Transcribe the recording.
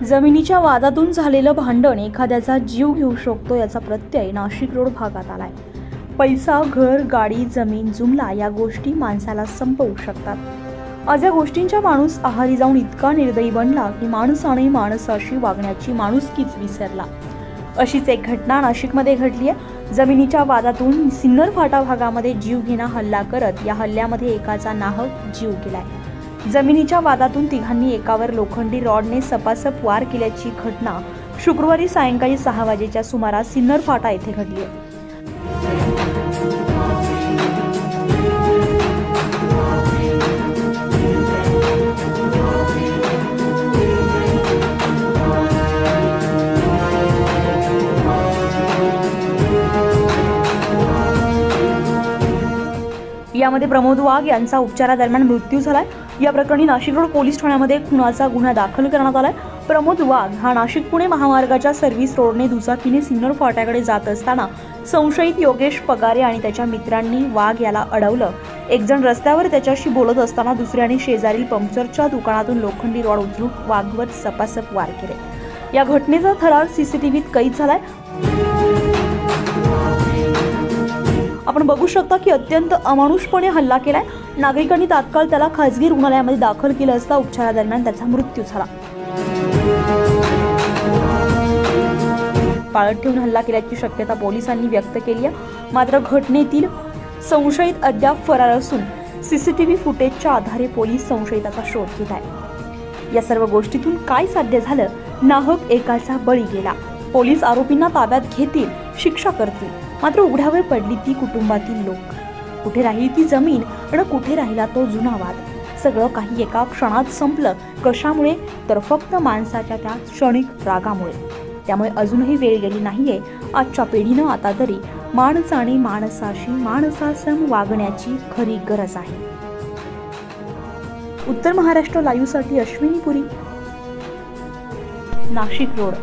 जमिनीच्या वादातून झालेलं भांडण एखाद्याचा जीव घेऊ शकतो याचा प्रत्यय नाशिक रोड भागात आलाय। पैसा, घर, गाडी, जमीन, जुमला या गोष्टी माणसाला संपवू शकतात। आज या गोष्टींच्या माणूस आहारी जाऊन इतका निर्दयी बनला की माणसाने माणसाशी वागण्याची माणुसकीच विसरला। अशीच एक घटना नाशिकमध्ये घडली आहे। जमिनीच्या वादातून सिन्नर फाटा भागामध्ये जीवघेणा हल्ला करत या हल्ल्यामध्ये एकाचा नाहक जीव गेलाय। जमिनीच्या वादातून तिघांनी एकावर लोखंडी रॉडने सपासप वार केल्याची घटना शुक्रवारी सायंकाळी 6 वाजेच्या सुमारास सिन्नर फाटा येथे घडली आहे। यामध्ये प्रमोद वाघ यांचा उपचारादरम्यान मृत्यू झालाय। या प्रकरणी नाशिक रोड पोलीस ठाण्यामध्ये खुनाचा गुन्हा दाखल करण्यात आलाय। प्रमोद वाघ हा नाशिक पुणे महामार्गाच्या सर्व्हिस रोडने दुचाकीने सिन्नर फाट्याकडे जात असताना संशयित योगेश पगारे आणि त्याच्या मित्रांनी वाघ याला अडवलं। एक जण रस्त्यावर त्याच्याशी बोलत असताना दुसऱ्याने शेजारील पंक्चरच्या दुकानातून लोखंडी रॉड उचलून वाघवर सपासप वार केले। या घटनेचा थरार सीसीटीव्हीत कैद झालाय। आपण बघू शकता की अत्यंत अमानुषपणे हल्ला केलाय। नागरिकांनी तात्काळ त्याला खासगी रुग्णालयामध्ये दाखल केलं असता उपचारादरम्यान त्याचा मृत्यू झाला। पाळत ठेवून हल्ला केल्याची शक्यता पोलिसांनी व्यक्त केली आहे। मात्र घटनेतील संशयित अद्याप फरार असून सीसीटीव्ही फुटेजच्या आधारे पोलीस संशयिताचा शोध घेत आहेत। या सर्व गोष्टीतून काय साध्य झालं? नाहक एकाचा बळी गेला। पोलीस आरोपींना ताब्यात घेतील, शिक्षा करतील, मात्र उघड्यावर पडली ती कुटुंबातील लोक। कुठे राहिली ती जमीन आणि कुठे राहिला तो जुना वाद? सगळं काही एका क्षणात संपलं। कशामुळे? तर फक्त माणसाच्या त्या क्षणिक रागामुळे। त्यामुळे अजूनही वेळ गेली नाहीये। आजच्या पिढीनं आता तरी माणसाने माणसाशी माणसासम वागण्याची खरी गरज आहे। उत्तर महाराष्ट्र लाईव्हसाठी अश्विनी पुरी, नाशिक रोड।